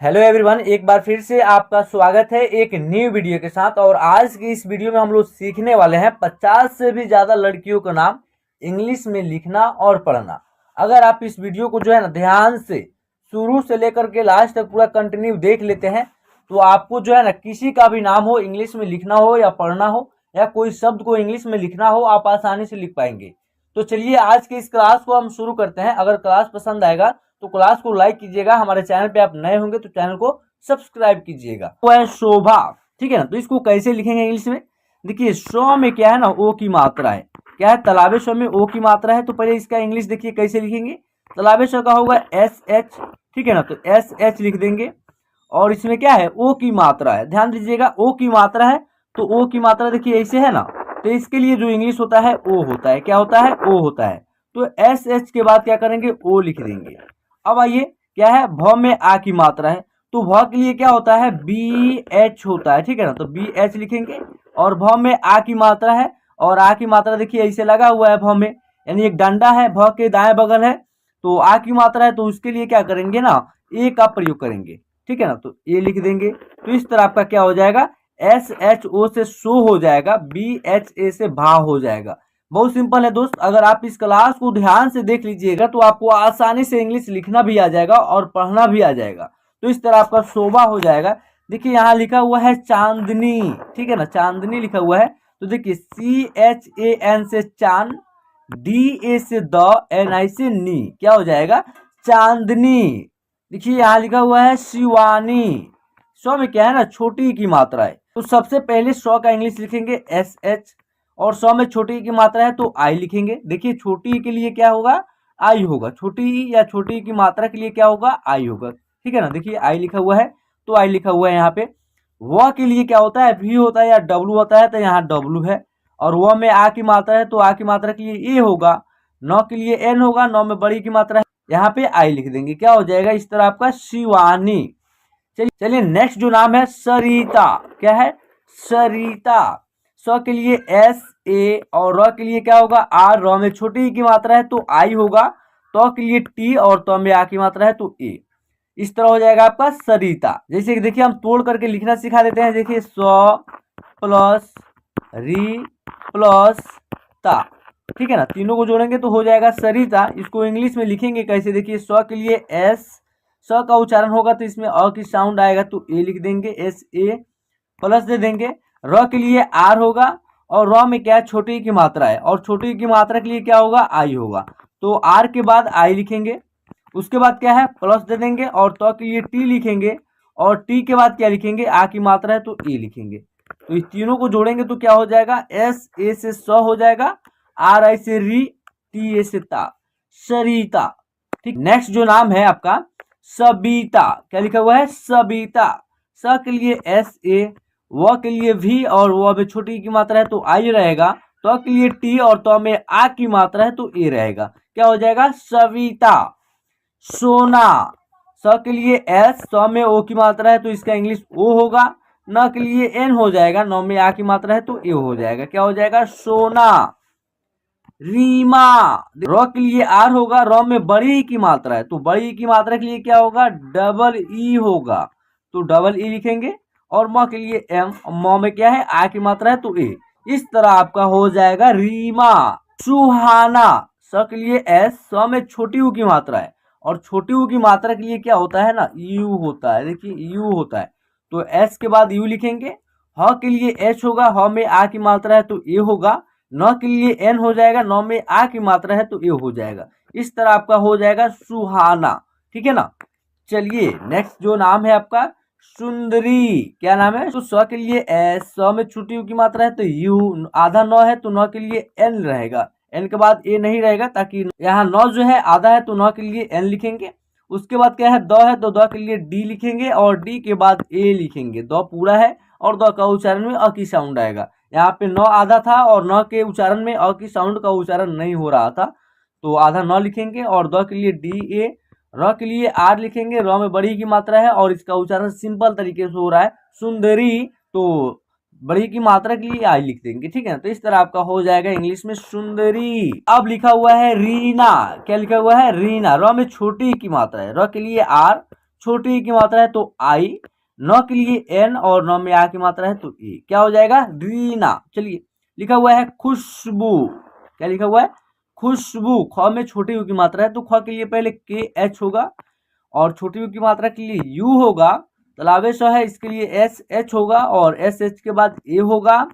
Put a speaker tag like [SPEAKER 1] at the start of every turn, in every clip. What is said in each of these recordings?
[SPEAKER 1] Hello everyone, एक बार फिर से आपका स्वागत है एक न्यू वीडियो के साथ। और आज की इस वीडियो में हम लोग सीखने वाले हैं 50 से भी ज़्यादा लड़कियों का नाम इंग्लिश में लिखना और पढ़ना। अगर आप इस वीडियो को जो है ना ध्यान से शुरू से लेकर के लास्ट तक पूरा कंटिन्यू देख लेते हैं तो आपको जो है ना किसी का भी नाम हो इंग्लिश में लिखना हो या पढ़ना हो या कोई शब्द को इंग्लिश में लिखना हो आप आसानी से लिख पाएंगे। तो चलिए आज के इस क्लास को हम शुरू करते हैं। अगर क्लास पसंद आएगा तो क्लास को लाइक कीजिएगा। हमारे चैनल पे आप नए होंगे तो चैनल को सब्सक्राइब कीजिएगा। वो है शोभा, ठीक है ना। तो इसको कैसे लिखेंगे इंग्लिश में? देखिए शो में क्या है ना, ओ की मात्रा है। क्या है? तालाबे शो में ओ की मात्रा है। तो पहले इसका इंग्लिश देखिए कैसे लिखेंगे। तालाबे शो का होगा एस एच, ठीक है ना। तो एस एच लिख देंगे और इसमें क्या है, ओ की मात्रा है। ध्यान दीजिएगा ओ की मात्रा है तो ओ की मात्रा देखिए ऐसे है ना। तो इसके लिए जो इंग्लिश होता है ओ होता है। क्या होता है? ओ होता है। तो एस एच के बाद क्या करेंगे, ओ लिख देंगे। अब आइए क्या है, भ में आ की मात्रा है तो भ के लिए क्या होता है, बी एच होता है, ठीक है ना। तो बी एच लिखेंगे और भ में आ की मात्रा है और आ की मात्रा देखिए ऐसे लगा हुआ है भ में, यानी एक डंडा है भ के दाएं बगल है तो आ की मात्रा है तो उसके लिए क्या करेंगे ना, ए का प्रयोग करेंगे, ठीक है ना। तो ए लिख देंगे। तो इस तरह आपका क्या हो जाएगा, एस एच ओ से शो हो जाएगा, बी एच ए से भा हो जाएगा। बहुत सिंपल है दोस्त। अगर आप इस क्लास को ध्यान से देख लीजिएगा तो आपको आसानी से इंग्लिश लिखना भी आ जाएगा और पढ़ना भी आ जाएगा। तो इस तरह आपका शोभा हो जाएगा। देखिए यहाँ लिखा हुआ है चांदनी, ठीक है ना, चांदनी लिखा हुआ है। तो देखिए सी एच ए एन से चांद, डी ए से द, एन आई से नी, क्या हो जाएगा, चांदनी। देखिए यहाँ लिखा हुआ है शिवानी। स्व में क्या है ना, छोटी की मात्रा है। तो सबसे पहले स्व का इंग्लिश लिखेंगे एस एच और 100 में छोटी की मात्रा है तो आई लिखेंगे। देखिए छोटी के लिए क्या होगा, आई होगा। छोटी या छोटी की मात्रा के लिए क्या होगा, आई होगा, ठीक है ना। देखिए आई लिखा हुआ है तो आई लिखा हुआ है यहाँ पे। व के लिए क्या होता है, वी होता है या डब्लू होता है तो यहाँ डब्लू है। और व में आ की मात्रा है तो आ की मात्रा के लिए ए होगा। नौ के लिए एन होगा, नौ में बड़ी की मात्रा है, यहाँ पे आई लिख देंगे। क्या हो जाएगा इस तरह आपका शिवानी। चलिए नेक्स्ट जो नाम है सरिता। क्या है, सरिता। स के लिए एस ए और र के लिए क्या होगा, आर। र में छोटी की मात्रा है तो आई होगा। तो के लिए टी और तो में आ की मात्रा है तो ए। इस तरह हो जाएगा आपका सरिता। जैसे कि देखिए हम तोड़ करके लिखना सिखा देते हैं। देखिए स प्लस री प्लस ता, ठीक है ना। तीनों को जोड़ेंगे तो हो जाएगा सरिता। इसको इंग्लिश में लिखेंगे कैसे, देखिए स के लिए एस, स का उच्चारण होगा तो इसमें अ की साउंड आएगा तो ए लिख देंगे, एस ए प्लस दे देंगे। र के लिए आर होगा और र में क्या है, छोटी की मात्रा है और छोटी की मात्रा के लिए क्या होगा, आई होगा। तो आर के बाद आई लिखेंगे। उसके बाद क्या है, प्लस दे देंगे और तो के लिए टी लिखेंगे और टी के बाद क्या लिखेंगे, आ की मात्रा है तो ए लिखेंगे। तो इस तीनों को जोड़ेंगे तो क्या हो जाएगा, एस ए से स हो जाएगा, आर आई से री, टी ए से ता, सरिता। ठीक, नेक्स्ट जो नाम है आपका सबीता। क्या लिखा हुआ है, सबीता। स के लिए एस ए, व के लिए भी और व में छोटी की मात्रा है तो आई रहेगा। तो के लिए टी और तो में आ की मात्रा है तो ए रहेगा। क्या हो जाएगा, सविता। सोना। स के लिए एस, स में ओ की मात्रा है तो इसका इंग्लिश ओ होगा। न के लिए एन हो जाएगा, नौ में आ की मात्रा है तो ए हो जाएगा। क्या हो जाएगा, सोना। रीमा। र के लिए आर होगा, र में बड़ी की मात्रा है तो बड़ी की मात्रा के लिए क्या होगा, डबल ई होगा तो डबल ई लिखेंगे। और म के लिए एम, म में क्या है, आ की मात्रा है तो ए। इस तरह आपका हो जाएगा रीमा। सुहाना। स के लिए एस, स में छोटी यू की मात्रा है और छोटी यू की मात्रा के लिए क्या होता है ना, यू होता है। देखिए यू होता है तो एस के बाद यू लिखेंगे। ह के लिए एच होगा, ह में आ की मात्रा है तो ए होगा। नौ के लिए एन हो जाएगा, नौ में आ की मात्रा है तो ए हो जाएगा। इस तरह आपका हो जाएगा सुहाना, ठीक है ना। चलिए नेक्स्ट जो नाम है आपका सुंदरी। क्या नाम है, तो स के लिए एस, स में छोटी यू की मात्रा है तो यू, आधा नौ है तो नौ के लिए एन रहेगा, एन के बाद ए नहीं रहेगा ताकि यहाँ नौ जो है आधा है तो नौ के लिए एन लिखेंगे। उसके बाद क्या है, द है तो द के लिए डी लिखेंगे और डी के बाद ए लिखेंगे। द पूरा है और द का उच्चारण में अ की साउंड आएगा। यहाँ पे नौ आधा था और नौ के उच्चारण में अ की साउंड का उच्चारण नहीं हो रहा था तो आधा नौ लिखेंगे और द के लिए डी ए, र के लिए आर लिखेंगे। र में बड़ी की मात्रा है और इसका उच्चारण सिंपल तरीके से हो रहा है सुंदरी, तो बड़ी की मात्रा के लिए आई लिख देंगे, ठीक है ना। तो इस तरह आपका हो जाएगा इंग्लिश में सुंदरी। अब लिखा हुआ है रीना। क्या लिखा हुआ है, रीना। र में छोटी की मात्रा है, र के लिए आर, छोटी ई की मात्रा है तो आई, न के लिए एन और न में आ की मात्रा है तो ए, क्या हो जाएगा रीना। चलिए लिखा हुआ है खुशबू, क्या लिखा हुआ है खुशबू, ख में छोटी यू की मात्रा है तो ख के लिए पहले के एच होगा और छोटी यू की मात्रा के लिए यू होगा, तलावे स है इसके लिए एस एच होगा और एस एच के बाद ए होगा,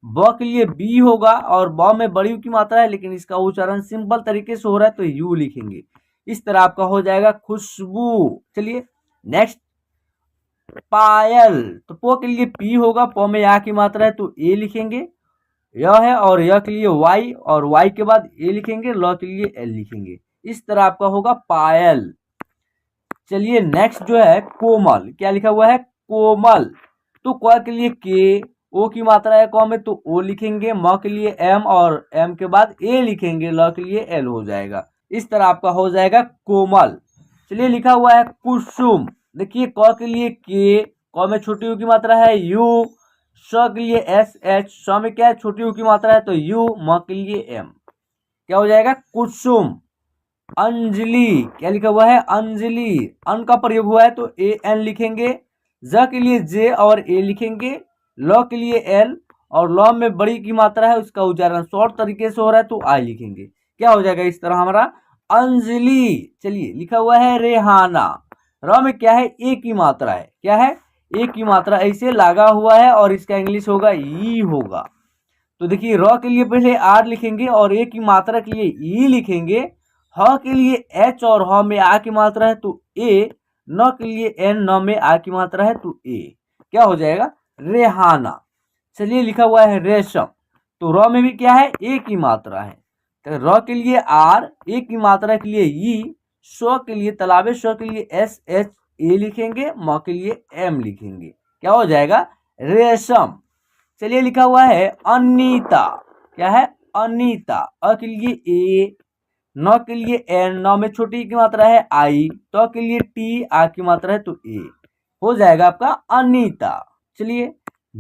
[SPEAKER 1] ब के लिए बी होगा और ब में बड़ी यू की मात्रा है लेकिन इसका उच्चारण सिंपल तरीके से हो रहा है तो यू लिखेंगे। इस तरह आपका हो जाएगा खुशबू। चलिए नेक्स्ट पायल, तो पो के लिए पी होगा, प में या की मात्रा है तो ए लिखेंगे, यह है और यह के लिए वाई और वाई के बाद ए लिखेंगे, ल के लिए एल लिखेंगे। इस तरह आपका होगा पायल। चलिए नेक्स्ट जो है कोमल, क्या लिखा हुआ है कोमल, तो क के लिए के, ओ की मात्रा है क में तो ओ लिखेंगे, म के लिए एम और एम के बाद ए लिखेंगे, ल के लिए एल हो जाएगा। इस तरह आपका हो जाएगा कोमल। चलिए लिखा हुआ है कुसुम, देखिए क के लिए के, क में छोटी यू की मात्रा है यू, स के लिए एस एच, स में क्या है छोटी यू की मात्रा है तो यू, म के लिए एम, क्या हो जाएगा कुसुम। अंजलि, क्या लिखा हुआ है अंजलि, अन का प्रयोग हुआ है तो ए एन लिखेंगे, ज के लिए जे और ए लिखेंगे, ल के लिए एल और ल में बड़ी की मात्रा है उसका उच्चारण शॉर्ट तरीके से हो रहा है तो आई लिखेंगे, क्या हो जाएगा इस तरह हमारा अंजलि। चलिए लिखा हुआ है रेहाना, र में क्या है ए की मात्रा है, क्या है ए की मात्रा ऐसे लगा हुआ है और इसका इंग्लिश होगा ई होगा, तो देखिए र के लिए पहले आर लिखेंगे और ए की मात्रा के लिए ई लिखेंगे, ह के लिए एच और ह में आ की मात्रा है तो ए, न के लिए एन, न में आ की मात्रा है तो ए, क्या हो जाएगा रेहाना। चलिए लिखा हुआ है रेशम, तो र में भी क्या है ए की मात्रा है, तो र के लिए आर, ए की मात्रा के लिए ई, स के लिए तलाबे स के लिए एस एच ए लिखेंगे, म के लिए एम लिखेंगे, क्या हो जाएगा रेशम। चलिए लिखा हुआ है अनीता, क्या है अनीता, अ के लिए ए, न के लिए एन, न में छोटी की मात्रा है आई, तो के लिए टी, आ की मात्रा है तो ए, हो जाएगा आपका अनीता। चलिए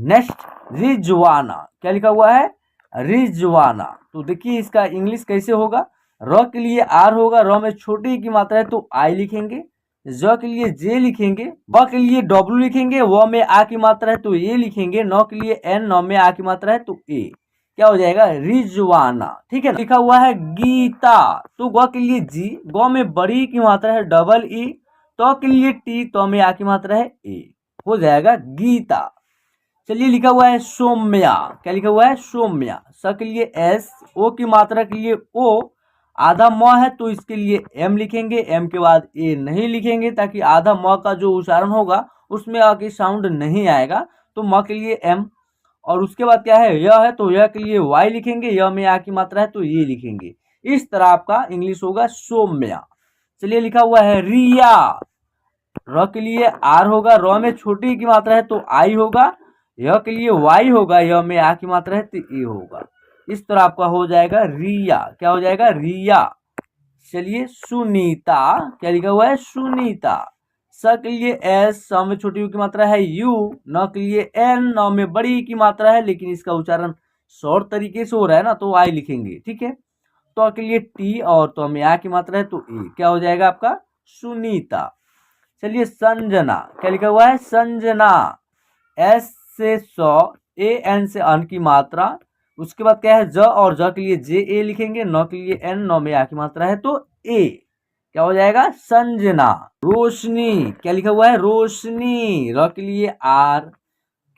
[SPEAKER 1] नेक्स्ट रिजवाना, क्या लिखा हुआ है रिजवाना, तो देखिए इसका इंग्लिश कैसे होगा, र के लिए आर होगा, र में छोटी की मात्रा है तो आई लिखेंगे, ज के लिए जे लिखेंगे, ब के लिए डब्ल्यू लिखेंगे, व में आ की मात्रा है तो ए लिखेंगे, न के लिए एन, न में आ की मात्रा है तो ए, क्या हो जाएगा रिजवाना। ठीक है, लिखा हुआ है गीता, तो ग के लिए जी, ग में बड़ी की मात्रा है डबल ई, तो के लिए टी, तो में आ की मात्रा है ए, हो जाएगा गीता। चलिए लिखा हुआ है सौम्या, क्या लिखा हुआ है सौम्या, स के लिए एस, ओ की मात्रा के लिए ओ, आधा म है तो इसके लिए एम लिखेंगे, एम के बाद ए नहीं लिखेंगे ताकि आधा म का जो उच्चारण होगा उसमें आ की साउंड नहीं आएगा, तो म के लिए एम और उसके बाद क्या है यह है तो यह के लिए वाई लिखेंगे, यह में आ की मात्रा है तो ये लिखेंगे। इस तरह आपका इंग्लिश होगा सौम्या। चलिए लिखा हुआ है रिया, र के लिए आर होगा, र में छोटी की मात्रा है तो आई होगा, यह के लिए वाई होगा, यह में आ की मात्रा है तो ए होगा। इस तरह आपका हो जाएगा रिया, क्या हो जाएगा रिया। चलिए सुनीता, क्या लिखा हुआ है सुनीता, स के लिए एस, स में छोटी यू की मात्रा है यू, न के लिए एन, न में बड़ी की मात्रा है लेकिन इसका उच्चारण शॉर्ट तरीके से हो रहा है ना तो आई लिखेंगे, ठीक है, तो के लिए टी और तो में आ की मात्रा है तो ए, क्या हो जाएगा आपका सुनीता। चलिए संजना, क्या लिखा हुआ है संजना, एस से स, ए एन से अन की मात्रा, उसके बाद क्या है ज और ज के लिए जे ए लिखेंगे, न के लिए एन, न में आ की मात्रा है तो ए, क्या हो जाएगा संजना। रोशनी, क्या लिखा हुआ है रोशनी, र के लिए आर,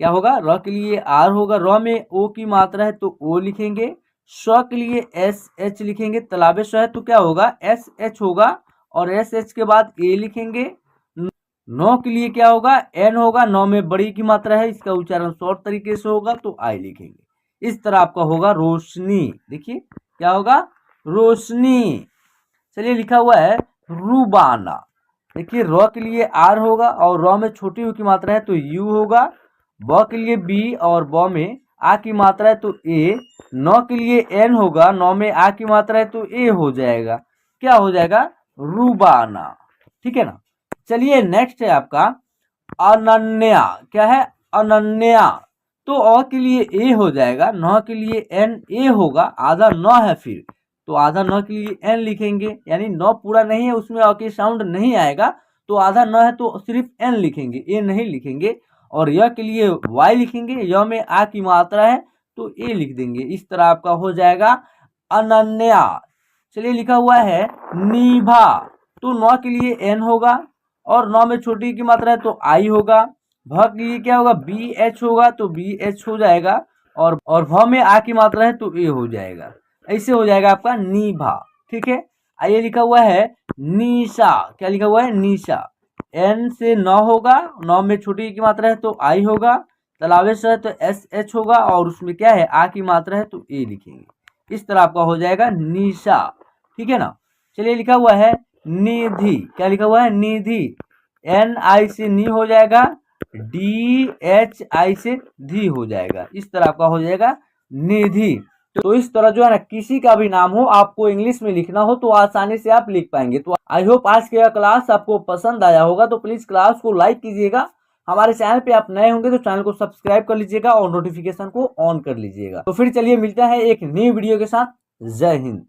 [SPEAKER 1] क्या होगा र के लिए आर होगा, र में ओ की मात्रा है तो ओ लिखेंगे, स के लिए एस एच लिखेंगे, तलाबे स है तो क्या होगा एस एच होगा और एस एच के बाद ए लिखेंगे, नो के लिए क्या होगा एन होगा, नौ में बड़ी की मात्रा है इसका उच्चारण शॉर्ट तरीके से होगा तो आई लिखेंगे। इस तरह आपका होगा रोशनी, देखिए क्या होगा रोशनी। चलिए लिखा हुआ है रूबाना, देखिए र के लिए आर होगा और र में छोटी यू की मात्रा है तो यू होगा, ब के लिए बी और ब में आ की मात्रा है तो ए, न के लिए एन होगा, न में आ की मात्रा है तो ए हो जाएगा, क्या हो जाएगा रूबाना, ठीक है ना। चलिए नेक्स्ट है आपका अनन्या, क्या है अनन्या, तो अ के लिए ए हो जाएगा, न के लिए एन ए होगा, आधा न है फिर तो आधा न के लिए एन लिखेंगे, यानी न पूरा नहीं है उसमें अ की साउंड नहीं आएगा तो आधा न है तो सिर्फ एन लिखेंगे, ए नहीं लिखेंगे। और य के लिए वाई लिखेंगे, य में आ की मात्रा है तो ए लिख देंगे। इस तरह आपका हो जाएगा अनन्या। चलिए लिखा हुआ है निभा, तो नौ के लिए एन होगा और नौ में छोटी की मात्रा है तो आई होगा। भ के लिए क्या होगा, बी एच होगा तो बी एच हो जाएगा और भ में आ की मात्रा है तो ए हो जाएगा। ऐसे हो जाएगा आपका निभा। ठीक है, आइए लिखा हुआ है निशा। क्या लिखा हुआ है, निशा। एन से नौ होगा, नौ में छोटी की मात्रा है तो आई होगा, तलावेश है तो एस एच होगा और उसमें क्या है, आ की मात्रा है तो ए लिखेंगे। इस तरह आपका हो जाएगा निशा। ठीक है ना। चलिए लिखा हुआ है निधि। क्या लिखा हुआ है, निधि। एन आई से नी हो जाएगा, डी एच आई से धी हो जाएगा। इस तरह आपका हो जाएगा निधि। तो इस तरह जो है ना, किसी का भी नाम हो आपको इंग्लिश में लिखना हो तो आसानी से आप लिख पाएंगे। तो आई होप आज का क्लास आपको पसंद आया होगा। तो प्लीज क्लास को लाइक कीजिएगा। हमारे चैनल पे आप नए होंगे तो चैनल को सब्सक्राइब कर लीजिएगा और नोटिफिकेशन को ऑन कर लीजिएगा। तो फिर चलिए मिलते हैं एक नई वीडियो के साथ। जय हिंद।